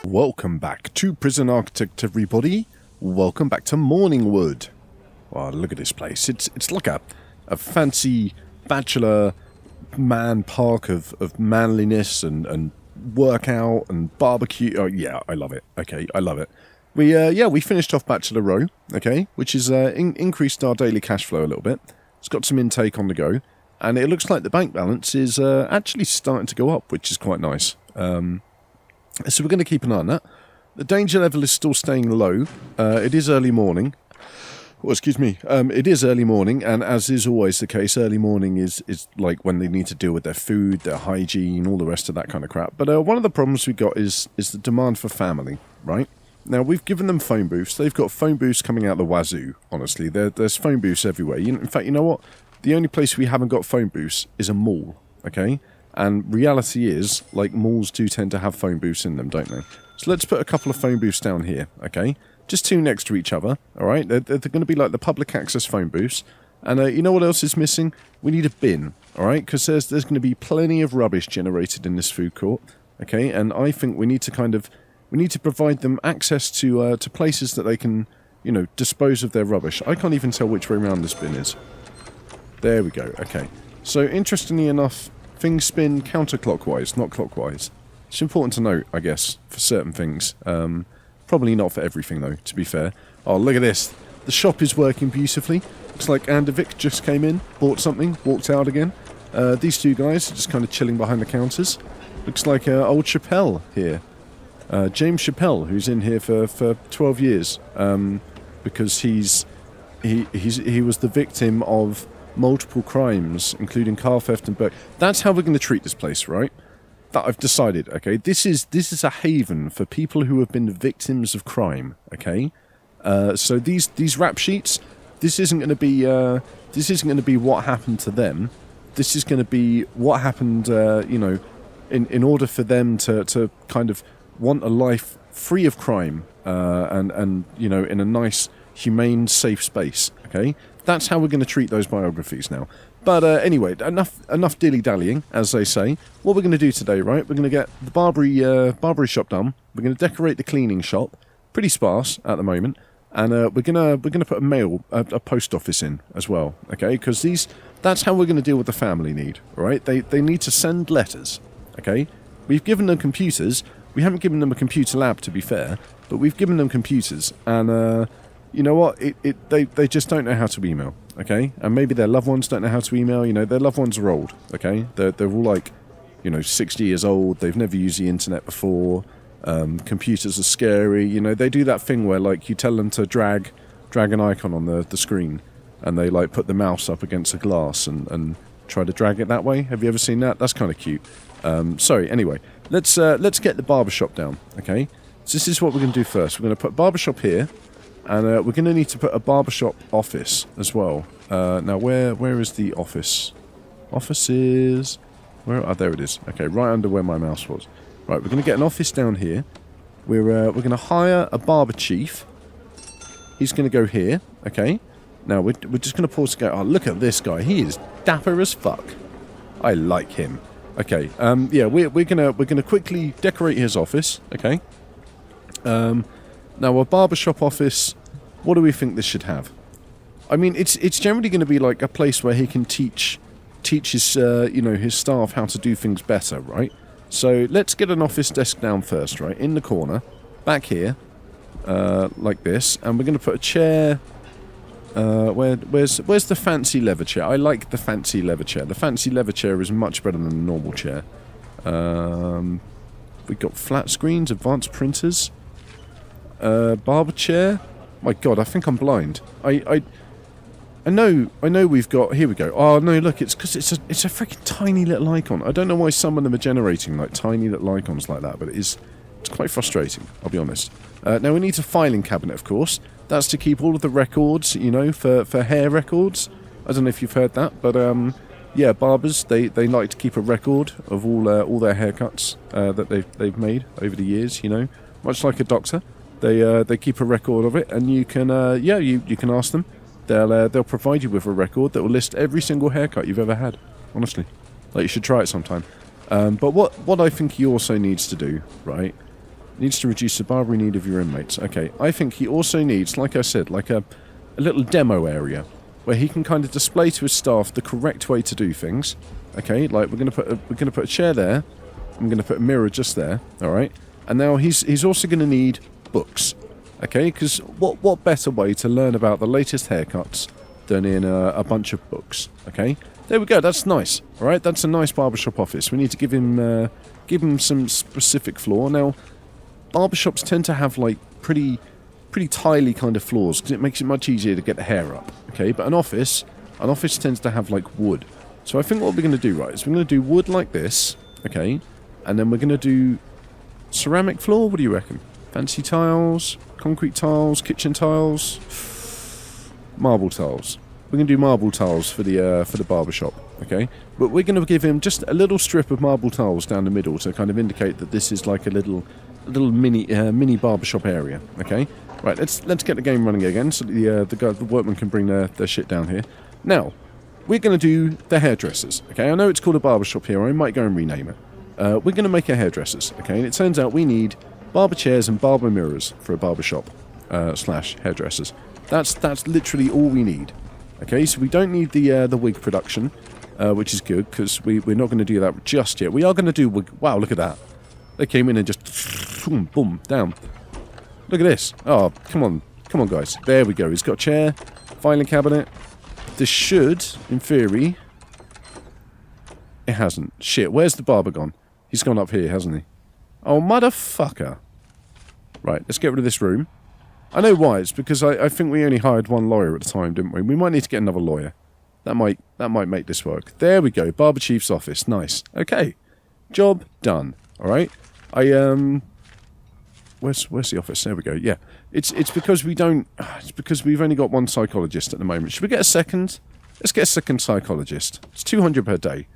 Welcome back to Prison Architect, everybody. Welcome back to Morningwood. Wow, look at this place. It's like a fancy bachelor man park of manliness and workout and barbecue. Oh yeah, I love it. Okay, I love it. We finished off Bachelor Row, okay, which is increased our daily cash flow a little bit. It's got some intake on the go, and it looks like the bank balance is actually starting to go up, which is quite nice. So we're going to keep an eye on that. The danger level is still staying low. It is early morning. Well, excuse me. It is early morning, and as is always the case, early morning is like when they need to deal with their food, their hygiene, all the rest of that kind of crap. But one of the problems we've got is the demand for family, right? Now, we've given them phone booths. They've got phone booths coming out the wazoo, honestly. There's phone booths everywhere. In fact, you know what? The only place we haven't got phone booths is a mall, okay? And reality is, like, malls do tend to have phone booths in them, don't they? So let's put a couple of phone booths down here, okay? Just two next to each other, alright? They're going to be like the public access phone booths. And you know what else is missing? We need a bin, alright? Because there's going to be plenty of rubbish generated in this food court, okay? And I think we need to provide them access to places that they can, you know, dispose of their rubbish. I can't even tell which way around this bin is. There we go, okay. So, interestingly enough, things spin counterclockwise, not clockwise. It's important to note, I guess, for certain things. Probably not for everything, though, to be fair. Oh, look at this. The shop is working beautifully. Looks like Andervik just came in, bought something, walked out again. These two guys are just kind of chilling behind the counters. Looks like old Chappelle here. James Chappelle, who's in here for 12 years. Because he was the victim of multiple crimes, including car theft and burglary. That's how we're going to treat this place, right? That I've decided, okay? This is a haven for people who have been victims of crime, okay? So these rap sheets, this isn't going to be what happened to them. This is going to be what happened, in order for them to kind of want a life free of crime, and you know, in a nice, humane, safe space, okay? That's how we're going to treat those biographies now. But anyway, enough dilly-dallying, as they say. What we're going to do today, right? We're going to get the Barbary shop done. We're going to decorate the cleaning shop. Pretty sparse at the moment. And we're gonna put a post office in as well, okay? Because that's how we're going to deal with the family need, all right? They need to send letters, okay? We've given them computers. We haven't given them a computer lab, to be fair, but we've given them computers, and you know what? They just don't know how to email, okay? And maybe their loved ones don't know how to email. You know, their loved ones are old, okay? They're all like, you know, 60 years old. They've never used the internet before. Computers are scary. You know, they do that thing where, like, you tell them to drag an icon on the screen, and they, like, put the mouse up against a glass and try to drag it that way. Have you ever seen that? That's kind of cute. Sorry, anyway. Let's get the barbershop down, okay? So this is what we're going to do first. We're going to put barbershop here. And we're going to need to put a barbershop office as well. Now, where is the office? Offices... Where? Oh, there it is. Okay, right under where my mouse was. Right, we're going to get an office down here. We're going to hire a barber chief. He's going to go here, okay? Now, we're just going to pause to go... Oh, look at this guy. He is dapper as fuck. I like him. Okay, yeah, we're gonna quickly decorate his office, okay? Now, a barbershop office, what do we think this should have? I mean, it's generally going to be like a place where he can teach his, his staff how to do things better, right? So let's get an office desk down first, right? In the corner, back here, like this, and we're going to put a chair. Where's the fancy leather chair? I like the fancy leather chair. The fancy leather chair is much better than the normal chair. We've got flat screens, advanced printers. Barber chair. My God, I think I'm blind. I know we've got... Here we go. Oh, no, look, it's because it's a freaking tiny little icon. I don't know why some of them are generating, like, tiny little icons like that, but it's quite frustrating, I'll be honest. Now, we need a filing cabinet, of course. That's to keep all of the records, you know, for hair records. I don't know if you've heard that, but, yeah, barbers, they like to keep a record of all their haircuts that they've made over the years, you know. Much like a doctor. They keep a record of it, and you can you can ask them. They'll provide you with a record that will list every single haircut you've ever had. Honestly, like, you should try it sometime. But what I think he also needs to do, right, Needs to reduce the barbary need of your inmates. Okay, I think he also needs, like I said, like a little demo area where he can kind of display to his staff the correct way to do things. Okay, like we're gonna put a chair there. I'm gonna put a mirror just there. All right, and now he's also gonna need books. Okay, because what better way to learn about the latest haircuts than in a bunch of books? Okay, there we go. That's nice. All right, that's a nice barbershop office. We need to give him some specific floor now. Barbershops tend to have like pretty tiley kind of floors because it makes it much easier to get the hair up. Okay, but an office tends to have like wood. So I think what we're going to do, right, is we're going to do wood like this. Okay, and then we're going to do ceramic floor. What do you reckon? Fancy tiles, concrete tiles, kitchen tiles, marble tiles. We're going to do marble tiles for the barbershop. Okay, but we're going to give him just a little strip of marble tiles down the middle to kind of indicate that this is like a little mini barbershop area. Okay, right. Let's get the game running again, so the workmen can bring their shit down here. Now, we're going to do the hairdressers. Okay, I know it's called a barbershop here. I might go and rename it. We're going to make a hairdressers. Okay, and it turns out we need barber chairs and barber mirrors for a barbershop slash hairdressers. That's literally all we need. Okay, so we don't need the wig production, which is good because we're not going to do that just yet. We are going to do wig. Wow, look at that. They came in and just boom, boom, down. Look at this. Oh, come on, guys. There we go. He's got a chair, filing cabinet. This should, in theory, it hasn't. Shit, where's the barber gone? He's gone up here, hasn't he? Oh, motherfucker. Right, let's get rid of this room. I know why. It's because I think we only hired one lawyer at the time, didn't we? We might need to get another lawyer. That might make this work. There we go. Barber Chief's office. Nice. Okay. Job done. All right. Where's the office? There we go. Yeah. It's because we don't. It's because we've only got one psychologist at the moment. Should we get a second? Let's get a second psychologist. It's 200 per day.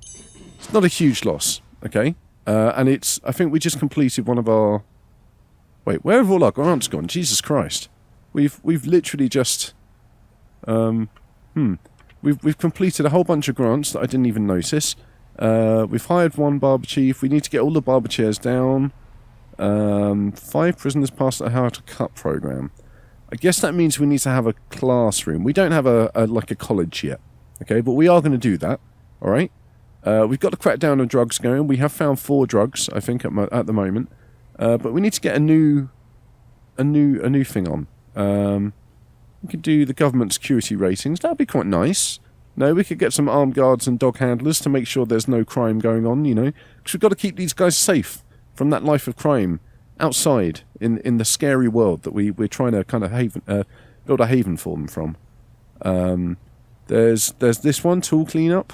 It's not a huge loss. Okay. And it's. I think we just completed one of our. Wait, where have all our grants gone? Jesus Christ. We've literally just We've completed a whole bunch of grants that I didn't even notice. We've hired one barber chief. We need to get all the barber chairs down. 5 prisoners passed the How to Cut program. I guess that means we need to have a classroom. We don't have a college yet. Okay, but we are going to do that. All right. We've got the crackdown of drugs going. We have found 4 drugs, I think, at the moment. But we need to get a new thing on. We could do the government security ratings. That'd be quite nice. No, we could get some armed guards and dog handlers to make sure there's no crime going on, you know. Because we've got to keep these guys safe from that life of crime outside in the scary world that we're trying to kind of build a haven for them from. There's this one, tool cleanup.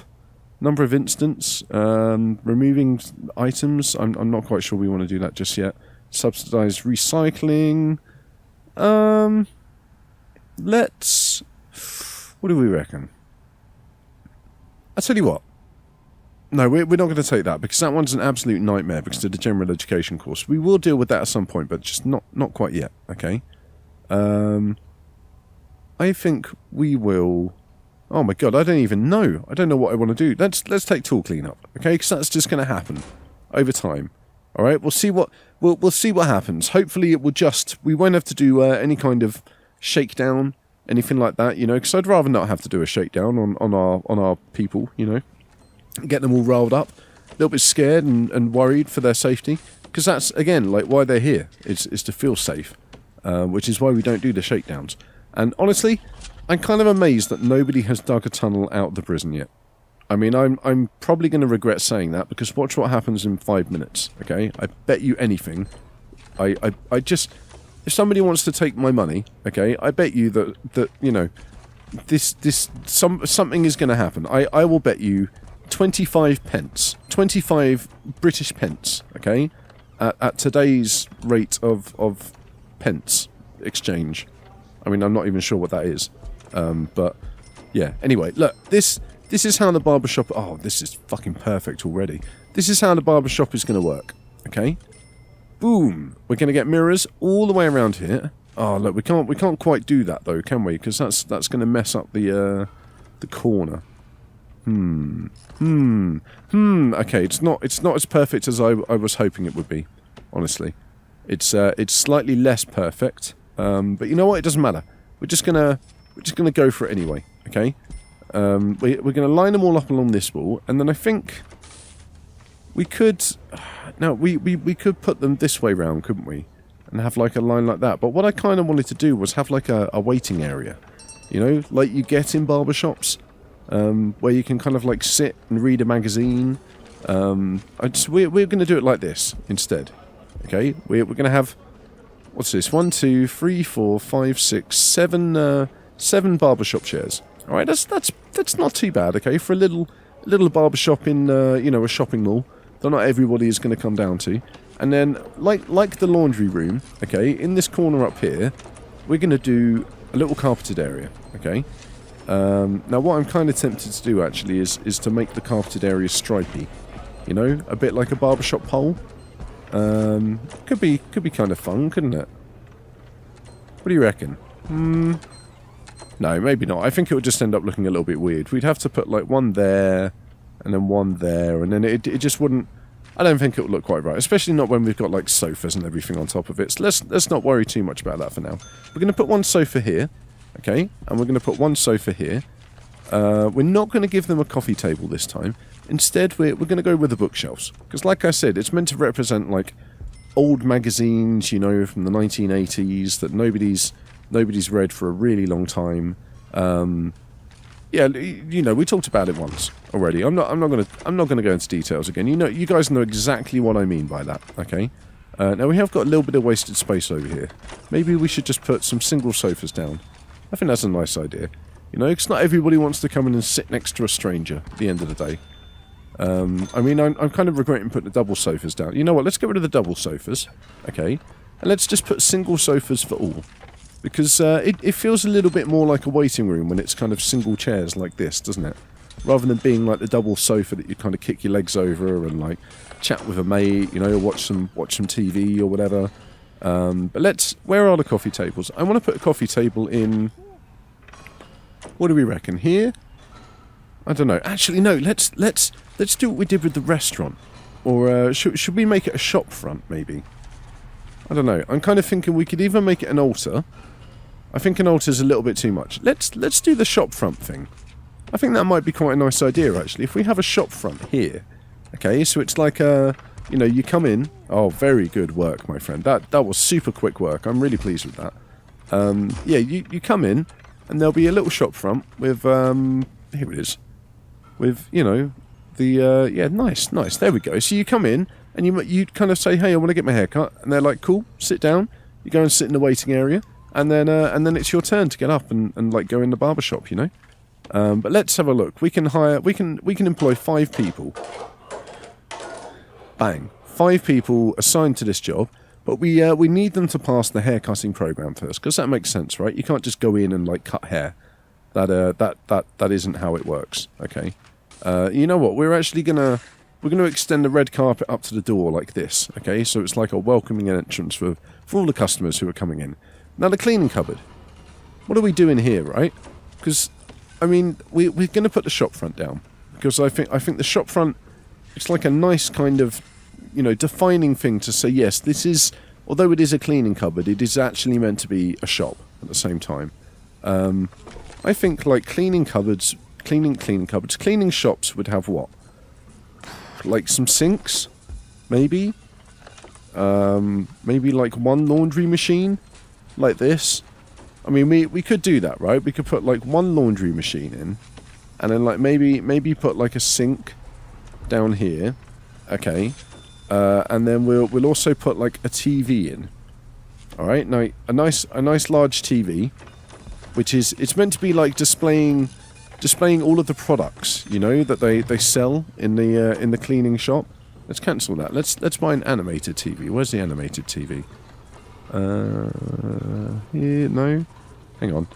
Number of incidents, removing items. I'm not quite sure we want to do that just yet. Subsidized recycling. Let's. What do we reckon? I tell you what. No, we're not going to take that because that one's an absolute nightmare because of the general education course. We will deal with that at some point, but just not quite yet. Okay. I think we will. Oh my god, I don't even know. I don't know what I want to do. Let's take tool cleanup, okay? Because that's just going to happen over time. All right, we'll see what happens. Hopefully, it will just. We won't have to do any kind of shakedown, anything like that, you know. Because I'd rather not have to do a shakedown on our people, you know. Get them all riled up, a little bit scared and worried for their safety. Because that's again like why they're here is to feel safe, which is why we don't do the shakedowns. And honestly, I'm kind of amazed that nobody has dug a tunnel out of the prison yet. I mean, I'm probably going to regret saying that because watch what happens in 5 minutes. Okay, I bet you anything. I just if somebody wants to take my money, okay, I bet you that you know something is going to happen. I will bet you 25 pence, 25 British pence. Okay, at today's rate of pence exchange. I mean, I'm not even sure what that is. But, yeah. Anyway, look. This is how the barbershop... Oh, this is fucking perfect already. This is how the barbershop is going to work. Okay? Boom. We're going to get mirrors all the way around here. Oh, look. We can't quite do that, though, can we? Because that's going to mess up the corner. Okay, it's not as perfect as I was hoping it would be. Honestly. It's slightly less perfect, but you know what? It doesn't matter. We're just gonna go for it anyway. Okay. We're gonna line them all up along this wall, and then I think we could. No, we could put them this way round, couldn't we? And have like a line like that. But what I kind of wanted to do was have like a waiting area. You know, like you get in barbershops, where you can kind of like sit and read a magazine. We're going to do it like this instead. Okay, we're going to have, what's this? 1, 2, 3, 4, 5, 6, 7, 7 barbershop chairs. All right, that's not too bad. Okay, for a little barbershop in you know, a shopping mall that not everybody is going to come down to. And then like the laundry room. Okay, in this corner up here, we're going to do a little carpeted area. Okay. Now what I'm kind of tempted to do actually is to make the carpeted area stripy. You know, a bit like a barbershop pole. Could be kind of fun, couldn't it? What do you reckon? No, maybe not. I think it would just end up looking a little bit weird. We'd have to put like one there, and then one there, and then it just wouldn't. I don't think it would look quite right, especially not when we've got like sofas and everything on top of it. So let's not worry too much about that for now. We're going to put one sofa here, okay, and we're going to put one sofa here. We're not going to give them a coffee table this time. Instead, we're going to go with the bookshelves. Because like I said, it's meant to represent like old magazines, you know, from the 1980s that nobody's read for a really long time. Yeah, you know, we talked about it once already. I'm not going to go into details again. You know, you guys know exactly what I mean by that, okay? Now we have got a little bit of wasted space over here. Maybe we should just put some single sofas down. I think that's a nice idea. You know, because not everybody wants to come in and sit next to a stranger at the end of the day. I mean, I'm kind of regretting putting the double sofas down. You know what, let's get rid of the double sofas, okay? And let's just put single sofas for all. Because it feels a little bit more like a waiting room when it's kind of single chairs like this, doesn't it? Rather than being like the double sofa that you kind of kick your legs over and like chat with a mate, you know, watch some TV or whatever. But where are the coffee tables? I want to put a coffee table in. What do we reckon? Here? I don't know. Actually, no. Let's do what we did with the restaurant, or should we make it a shop front maybe? I don't know. I'm kind of thinking we could either make it an altar. I think an altar's a little bit too much. Let's do the shop front thing. I think that might be quite a nice idea actually. If we have a shop front here, okay, so it's like you know, you come in. Oh, very good work, my friend. That was super quick work. I'm really pleased with that. Yeah, you come in, and there'll be a little shop front with here it is, with, you know, the yeah, nice. There we go. So you come in and you kind of say, hey, I want to get my hair cut, and they're like, cool, sit down. You go and sit in the waiting area, and then it's your turn to get up and like go in the barbershop, you know. But let's have a look. We can employ 5 people. Bang, 5 people assigned to this job. But we need them to pass the hair cutting program first, because that makes sense, right? You can't just go in and like cut hair. That isn't how it works. Okay. You know what? We're gonna extend the red carpet up to the door like this. Okay, so it's like a welcoming entrance for all the customers who are coming in. Now the cleaning cupboard. What are we doing here, right? Because I mean, we're gonna put the shop front down, because I think the shop front, it's like a nice kind of, you know, defining thing to say, yes, this is, although it is a cleaning cupboard, it is actually meant to be a shop at the same time. I think like cleaning shops would have what? Like some sinks, maybe? Maybe like one laundry machine, like this. I mean, we could do that, right? We could put like one laundry machine in, and then like maybe put like a sink down here, okay? And then we'll also put like a TV in. All right, now a nice large TV, which is, it's meant to be like displaying all of the products, you know, that they sell in the cleaning shop. Let's cancel that. Let's buy an animated TV. Where's the animated TV? Here, no. Hang on.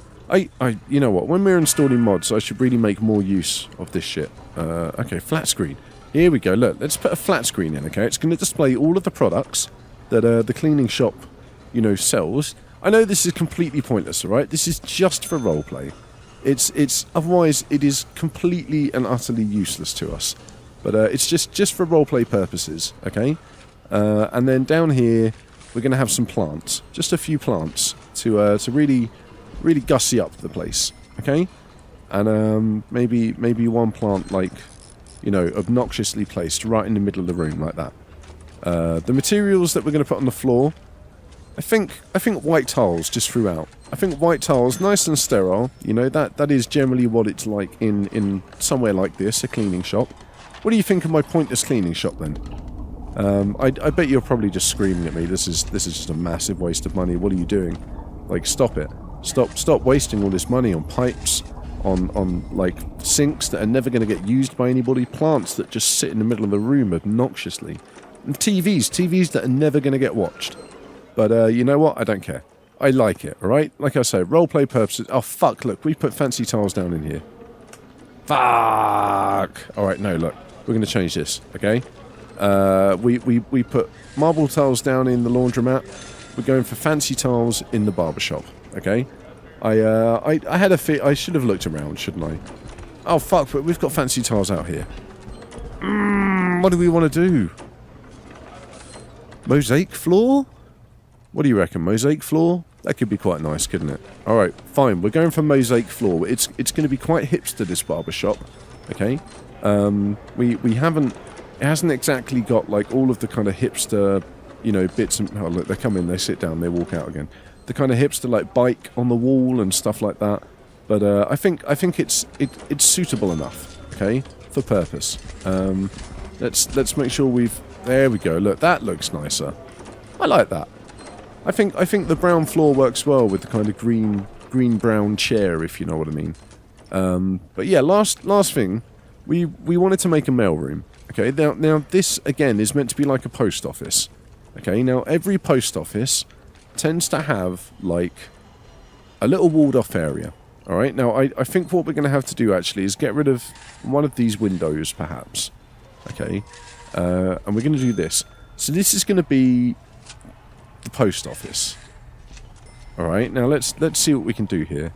You know what? When we're installing mods, I should really make more use of this shit. Okay, flat screen. Here we go. Look, let's put a flat screen in. Okay, it's going to display all of the products that the cleaning shop, you know, sells. I know this is completely pointless. All right, this is just for roleplay. It's otherwise it is completely and utterly useless to us. But it's just for roleplay purposes. Okay, and then down here we're going to have some plants. Just a few plants to really gussy up the place, okay? And maybe one plant, like, you know, obnoxiously placed right in the middle of the room like that. The materials that we're going to put on the floor, I think white tiles just throughout. I think white tiles, nice and sterile, you know, that is generally what it's like in somewhere like this, a cleaning shop. What do you think of my pointless cleaning shop then? I bet you're probably just screaming at me. This is just a massive waste of money. What are you doing? Like, stop it. Stop wasting all this money on pipes, on like sinks that are never going to get used by anybody, plants that just sit in the middle of the room obnoxiously, and TVs that are never going to get watched. But you know what? I don't care. I like it, alright? Like I say, roleplay purposes. Oh, fuck, look, we put fancy tiles down in here. Fuck! Alright, no, look. We're going to change this, okay? We put marble tiles down in the laundromat. We're going for fancy tiles in the barbershop, okay? I had a fit. I should have looked around, shouldn't I? Oh, fuck, but we've got fancy tiles out here. What do we want to do? Mosaic floor? What do you reckon? Mosaic floor? That could be quite nice, couldn't it? Alright, fine. We're going for mosaic floor. It's going to be quite hipster, this barbershop. Okay? We haven't... It hasn't exactly got, like, all of the kind of hipster, you know, bits and... Oh, look, they come in, they sit down, they walk out again. The kind of hipster, like, bike on the wall and stuff like that. But I think it's suitable enough, okay, for purpose. Let's make sure we've... There we go. Look, that looks nicer. I like that. I think the brown floor works well with the kind of green-brown chair, if you know what I mean. But yeah, last thing, we wanted to make a mailroom. Okay, now this again is meant to be like a post office. Okay, now every post office tends to have like a little walled-off area. All right, now I think what we're going to have to do actually is get rid of one of these windows, perhaps. Okay, and we're going to do this. So this is going to be the post office. Alright, now let's see what we can do here.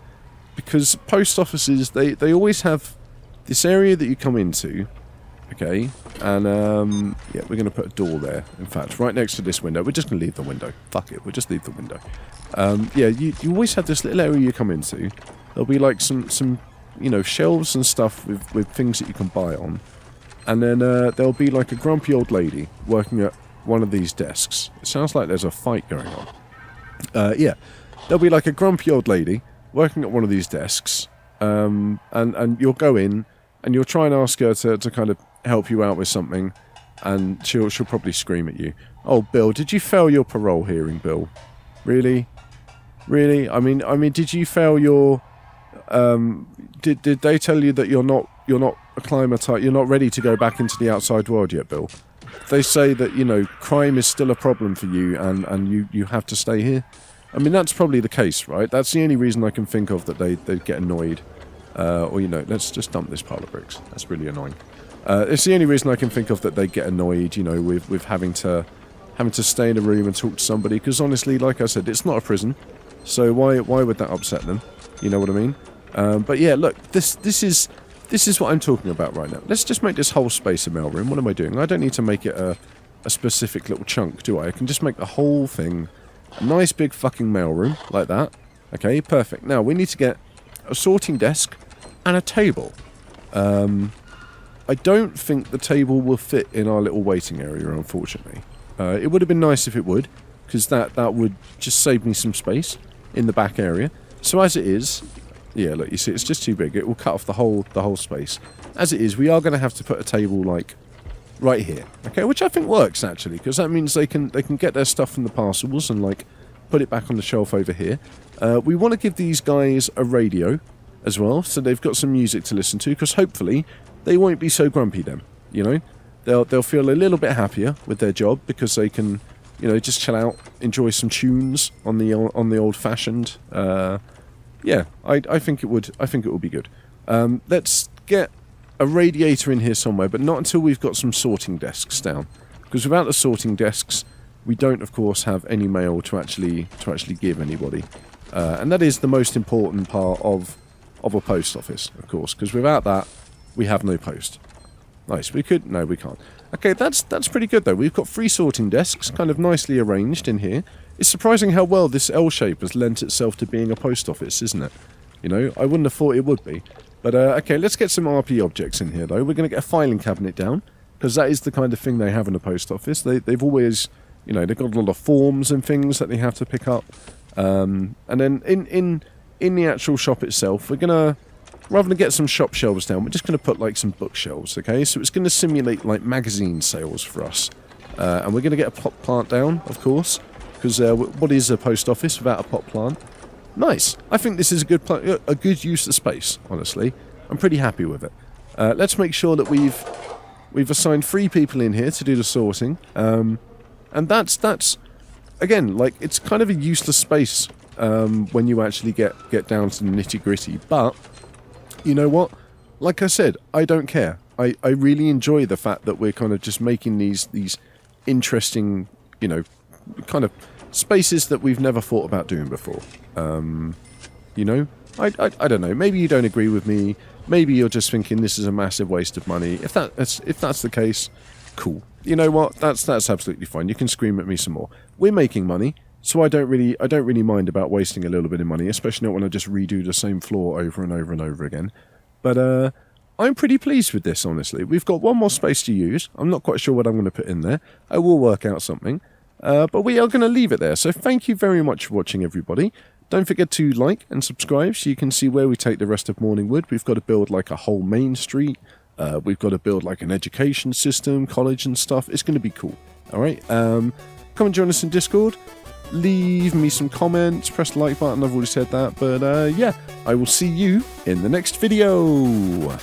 Because post offices, they always have this area that you come into. Okay, and yeah, we're going to put a door there. In fact, right next to this window. We're just going to leave the window. Fuck it, we'll just leave the window. Yeah, you always have this little area you come into. There'll be like some you know, shelves and stuff with things that you can buy on. And then there'll be like a grumpy old lady working at one of these desks. It sounds like there's a fight going on. Yeah, there'll be like a grumpy old lady working at one of these desks, and you'll go in and you'll try and ask her to kind of help you out with something, and she'll probably scream at you. Oh, Bill, did you fail your parole hearing, Bill? Really? I mean, did you fail your? Did they tell you that you're not acclimatized, you're not ready to go back into the outside world yet, Bill? They say that, you know, crime is still a problem for you and you have to stay here. I mean, that's probably the case, right? That's the only reason I can think of that they get annoyed. Or, you know, let's just dump this pile of bricks. That's really annoying. It's the only reason I can think of that they get annoyed, you know, with having to stay in a room and talk to somebody. Because honestly, like I said, it's not a prison. So why would that upset them? You know what I mean? But yeah, look, this is what I'm talking about right now. Let's just make this whole space a mailroom. What am I doing? I don't need to make it a specific little chunk, do I? I can just make the whole thing a nice big fucking mailroom, like that. Okay, perfect. Now, we need to get a sorting desk and a table. I don't think the table will fit in our little waiting area, unfortunately. It would have been nice if it would, because that would just save me some space in the back area. So as it is... Yeah, look, you see, it's just too big. It will cut off the whole space. As it is, we are going to have to put a table, like, right here. Okay, which I think works, actually, because that means they can get their stuff from the parcels and, like, put it back on the shelf over here. We want to give these guys a radio as well, so they've got some music to listen to, because hopefully they won't be so grumpy then, you know? They'll feel a little bit happier with their job, because they can, you know, just chill out, enjoy some tunes on the old-fashioned... Yeah, I think it would be good. Let's get a radiator in here somewhere, but not until we've got some sorting desks down. Because without the sorting desks, we don't, of course, have any mail to actually give anybody. And that is the most important part of a post office, of course. Because without that, we have no post. Nice. We could... No, we can't. Okay, that's pretty good, though. We've got 3 sorting desks, kind of nicely arranged in here. It's surprising how well this L shape has lent itself to being a post office, isn't it? You know, I wouldn't have thought it would be. But, okay, let's get some RP objects in here, though. We're going to get a filing cabinet down, because that is the kind of thing they have in a post office. They've always, you know, they've got a lot of forms and things that they have to pick up. And then in the actual shop itself, we're going to, rather than get some shop shelves down, we're just going to put, like, some bookshelves, okay? So it's going to simulate, like, magazine sales for us. And we're going to get a pot plant down, of course, because what is a post office without a pot plant? Nice. I think this is a good use of space, honestly. I'm pretty happy with it. Let's make sure that we've assigned 3 people in here to do the sorting. And that's again, like, it's kind of a useless space when you actually get down to the nitty-gritty. But, you know what? Like I said, I don't care. I really enjoy the fact that we're kind of just making these interesting, you know, kind of spaces that we've never thought about doing before. You know, I don't know. Maybe you don't agree with me. Maybe you're just thinking this is a massive waste of money. If that's the case, cool. You know what? That's absolutely fine. You can scream at me some more. We're making money, so I don't really mind about wasting a little bit of money, especially not when I just redo the same floor over and over and over again. But I'm pretty pleased with this, honestly. We've got 1 more space to use. I'm not quite sure what I'm going to put in there. I will work out something. But we are going to leave it there. So thank you very much for watching, everybody. Don't forget to like and subscribe so you can see where we take the rest of Morningwood. We've got to build like a whole main street. We've got to build like an education system, college and stuff. It's going to be cool. Alright, come and join us in Discord. Leave me some comments. Press the like button. I've already said that. But yeah, I will see you in the next video.